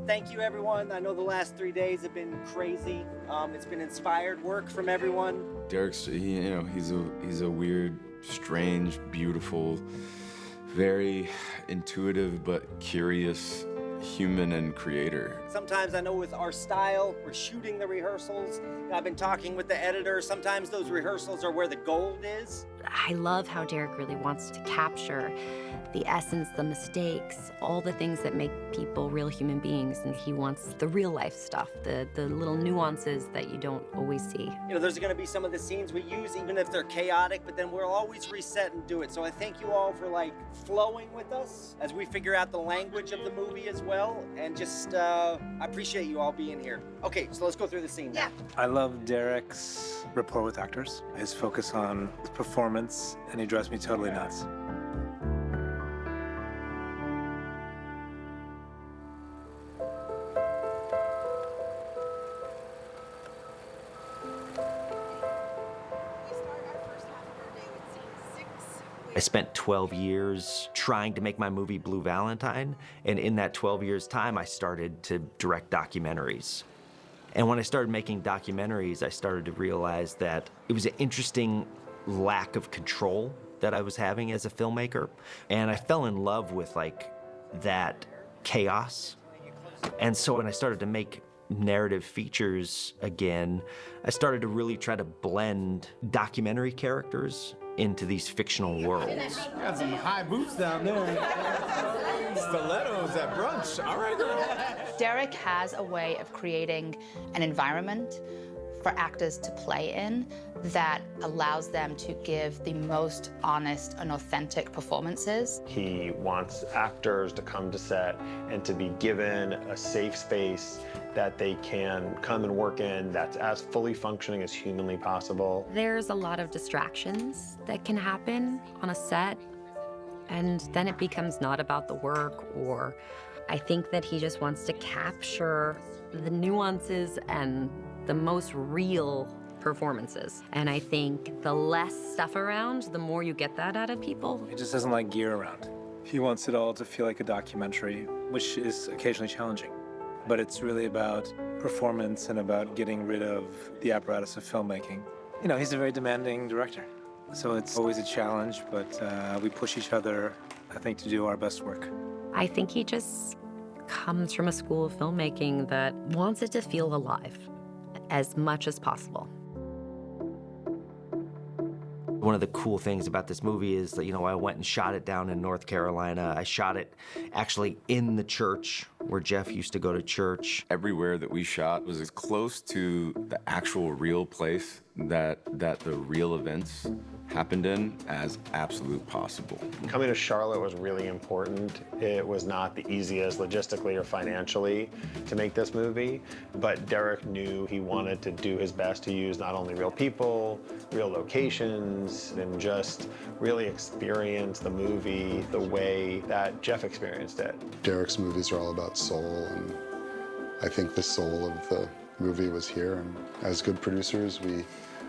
thank you, everyone. I know the last 3 days have been crazy. It's been inspired work from everyone. Derek's, he's a weird, strange, beautiful, very intuitive but curious human and creator. Sometimes I know with our style, we're shooting the rehearsals. I've been talking with the editor. Sometimes those rehearsals are where the gold is. I love how Derek really wants to capture the essence, the mistakes, all the things that make people real human beings. And he wants the real life stuff, the little nuances that you don't always see. There's gonna be some of the scenes we use, even if they're chaotic, but then we'll always reset and do it. So I thank you all for flowing with us as we figure out the language of the movie as well. And just, I appreciate you all being here. Okay, so let's go through the scene now. I love Derek's rapport with actors, his focus on performance, and he drives me totally nuts. I spent 12 years trying to make my movie Blue Valentine, and in that 12 years' time, I started to direct documentaries. And when I started making documentaries, I started to realize that it was an interesting lack of control that I was having as a filmmaker, and I fell in love with that chaos. And so when I started to make narrative features again, I started to really try to blend documentary characters into these fictional worlds. Got some high boots down there. Stilettos at brunch. All right, girl. Derek has a way of creating an environment for actors to play in that allows them to give the most honest and authentic performances. He wants actors to come to set and to be given a safe space that they can come and work in that's as fully functioning as humanly possible. There's a lot of distractions that can happen on a set, and then it becomes not about the work, or I think that he just wants to capture the nuances and the most real performances. And I think the less stuff around, the more you get that out of people. He just doesn't like gear around. He wants it all to feel like a documentary, which is occasionally challenging. But it's really about performance and about getting rid of the apparatus of filmmaking. He's a very demanding director. So it's always a challenge, but we push each other, I think, to do our best work. I think he just comes from a school of filmmaking that wants it to feel alive as much as possible. One of the cool things about this movie is that, I went and shot it down in North Carolina. I shot it actually in the church where Jeff used to go to church. Everywhere that we shot was as close to the actual real place that the real events happened in as absolute possible. Coming to Charlotte was really important. It was not the easiest logistically or financially to make this movie, but Derek knew he wanted to do his best to use not only real people, real locations, and just really experience the movie the way that Jeff experienced it. Derek's movies are all about soul, and I think the soul of the movie was here, and as good producers, we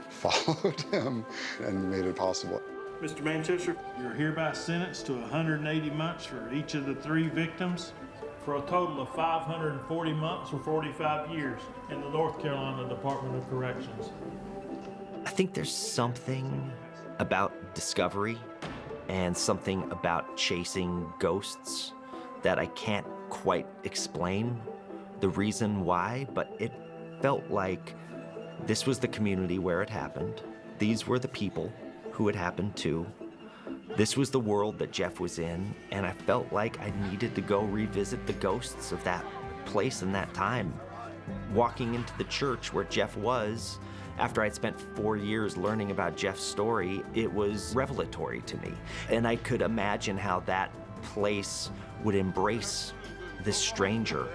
followed him and made it possible. Mr. Manchester, you're hereby sentenced to 180 months for each of the 3 victims, for a total of 540 months or 45 years in the North Carolina Department of Corrections. I think there's something about discovery and something about chasing ghosts that I can't quite explain the reason why, but it felt like this was the community where it happened. These were the people who it happened to. This was the world that Jeff was in, and I felt like I needed to go revisit the ghosts of that place and that time. Walking into the church where Jeff was, after I'd spent 4 years learning about Jeff's story, it was revelatory to me. And I could imagine how that place would embrace this stranger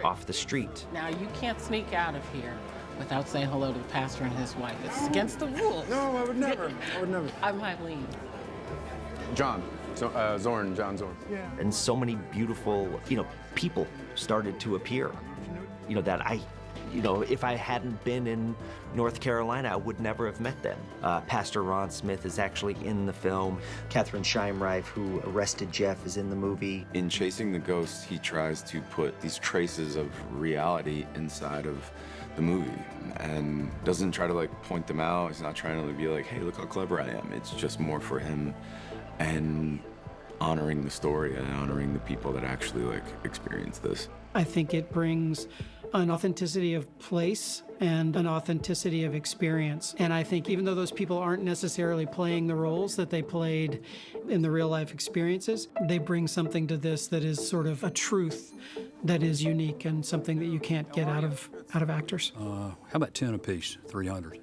off the street. Now, you can't sneak out of here without saying hello to the pastor and his wife. It's against the rules. No, I would never. I'm Eileen. John Zorn. Yeah. And so many beautiful, people started to appear, that I You know, if I hadn't been in North Carolina, I would never have met them. Pastor Ron Smith is actually in the film. Catherine Scheimreif, who arrested Jeff, is in the movie. In Chasing the Ghost, he tries to put these traces of reality inside of the movie and doesn't try to like point them out. He's not trying to be like, hey, look how clever I am. It's just more for him and honoring the story and honoring the people that actually like experience this. I think it brings an authenticity of place and an authenticity of experience. And I think even though those people aren't necessarily playing the roles that they played in the real life experiences, they bring something to this that is sort of a truth that is unique and something that you can't get out of actors. How about 10 apiece, 300?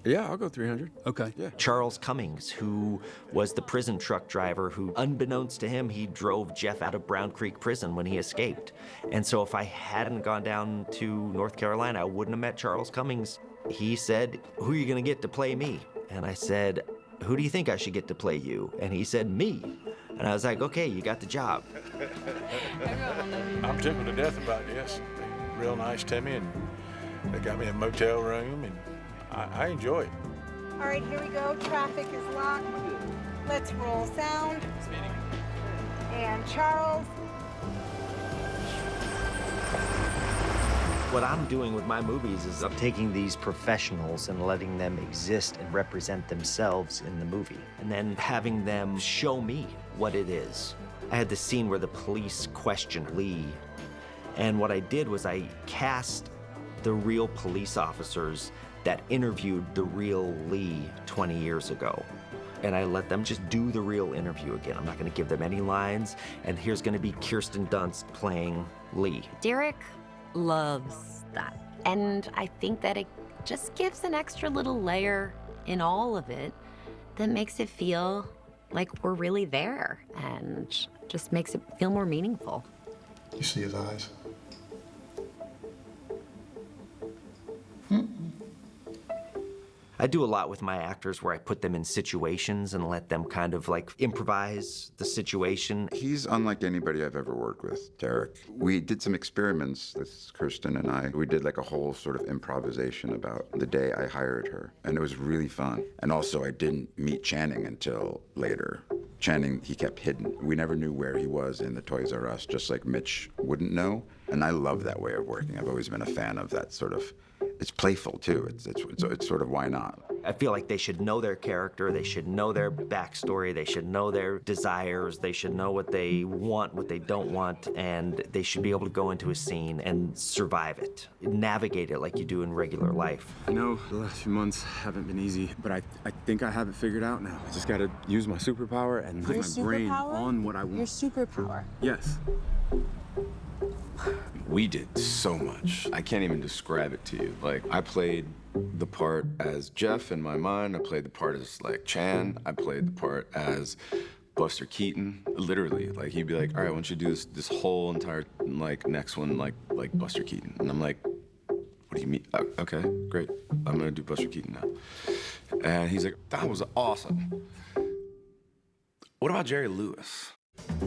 Yeah, I'll go 300. Okay. Yeah. Charles Cummings, who was the prison truck driver who, unbeknownst to him, he drove Jeff out of Brown Creek Prison when he escaped. And so if I hadn't gone down to North Carolina, I wouldn't have met Charles Cummings. He said, who are you gonna get to play me? And I said, who do you think I should get to play you? And he said, me. And I was like, okay, you got the job. I'm tickled to death about this. They're real nice to me, and they got me a motel room, and I enjoy it. All right, here we go. Traffic is locked. Let's roll sound. And Charles. What I'm doing with my movies is I'm taking these professionals and letting them exist and represent themselves in the movie, and then having them show me what it is. I had this scene where the police questioned Lee, and what I did was I cast the real police officers that interviewed the real Lee 20 years ago. And I let them just do the real interview again. I'm not gonna give them any lines, and here's gonna be Kirsten Dunst playing Lee. Derek loves that. And I think that it just gives an extra little layer in all of it that makes it feel like we're really there and just makes it feel more meaningful. You see his eyes? I do a lot with my actors where I put them in situations and let them kind of like improvise the situation. He's unlike anybody I've ever worked with, Derek. We did some experiments, this Kirsten and I. We did like a whole sort of improvisation about the day I hired her, and it was really fun. And also I didn't meet Channing until later. Channing, he kept hidden. We never knew where he was in the Toys R Us, just like Mitch wouldn't know. And I love that way of working. I've always been a fan of that sort of, it's playful too. It's sort of why not? I feel like they should know their character, they should know their backstory, they should know their desires, they should know what they want, what they don't want, and they should be able to go into a scene and survive it, navigate it like you do in regular life. I know the last few months haven't been easy, but I think I have it figured out now. I just gotta use my superpower and put my brain on what I want. Your superpower. Yes. We did so much. I can't even describe it to you. Like, I played the part as Jeff in my mind. I played the part as, like, Chan. I played the part as Buster Keaton. Literally, like, he'd be like, all right, I want you to do this whole entire, like, next one, like Buster Keaton. And I'm like, what do you mean? Okay, great. I'm gonna do Buster Keaton now. And he's like, that was awesome. What about Jerry Lewis?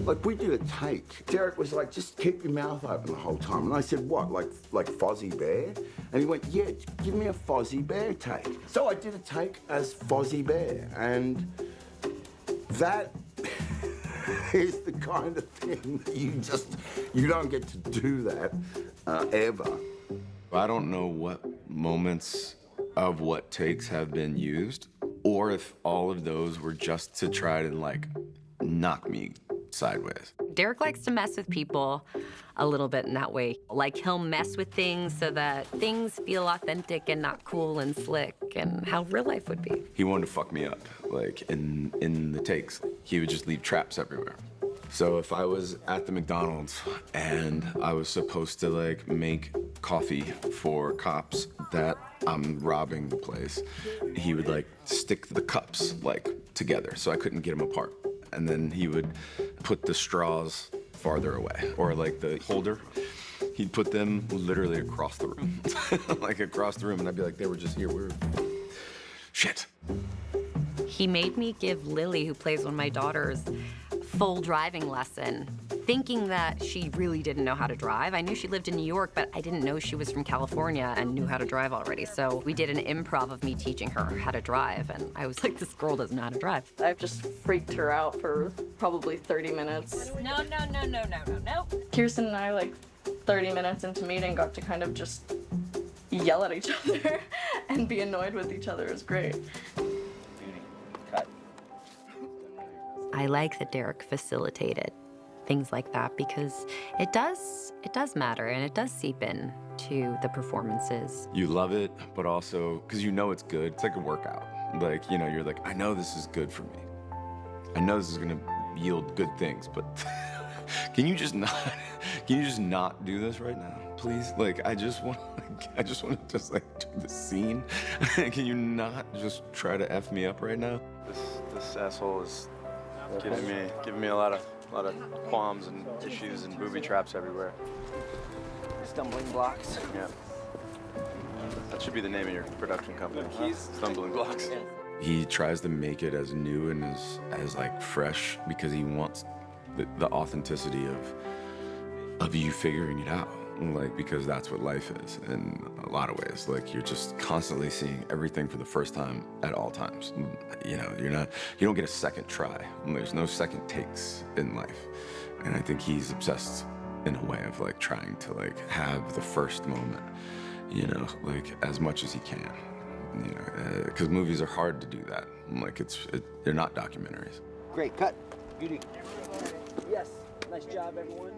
Like, we did a take. Derek was like, just keep your mouth open the whole time. And I said, what, like Fozzie Bear? And he went, yeah, give me a Fozzie Bear take. So I did a take as Fozzie Bear. And that is the kind of thing that you don't get to do that ever. I don't know what moments of what takes have been used, or if all of those were just to try to, like, knock me sideways. Derek likes to mess with people a little bit in that way. Like, he'll mess with things so that things feel authentic and not cool and slick and how real life would be. He wanted to fuck me up, like, in the takes. He would just leave traps everywhere. So if I was at the McDonald's and I was supposed to, like, make coffee for cops that I'm robbing the place, he would, like, stick the cups, like, together so I couldn't get them apart. And then he would put the straws farther away, or like the holder, he'd put them literally across the room, like across the room, and I'd be like, they were just here, shit. He made me give Lily, who plays one of my daughters, full driving lesson thinking that she really didn't know how to drive. I knew she lived in New York, but I didn't know she was from California and knew how to drive already. So we did an improv of me teaching her how to drive, and I was like, this girl doesn't know how to drive. I've just freaked her out for probably 30 minutes. No. Kirsten and I, like 30 minutes into meeting, got to kind of just yell at each other and be annoyed with each other. It was great. I like that Derek facilitated things like that because it does matter and it does seep in to the performances. You love it, but also, because you know it's good, it's like a workout. Like, you know, you're like, I know this is good for me. I know this is gonna yield good things, but can you just not do this right now, please? Like, I just want to just like do the scene. Can you not just try to F me up right now? This asshole is giving me a lot of qualms and issues and booby traps everywhere. Stumbling blocks. Yeah. That should be the name of your production company. Stumbling Blocks. He tries to make it as new and as like fresh because he wants the authenticity of you figuring it out. Like, because that's what life is in a lot of ways. Like, you're just constantly seeing everything for the first time at all times. You know, you don't get a second try. There's no second takes in life. And I think he's obsessed in a way of like trying to like have the first moment, you know, like as much as he can, you know, because movies are hard to do that. Like they're not documentaries. Great cut. Beauty. Yes. Nice job, everyone.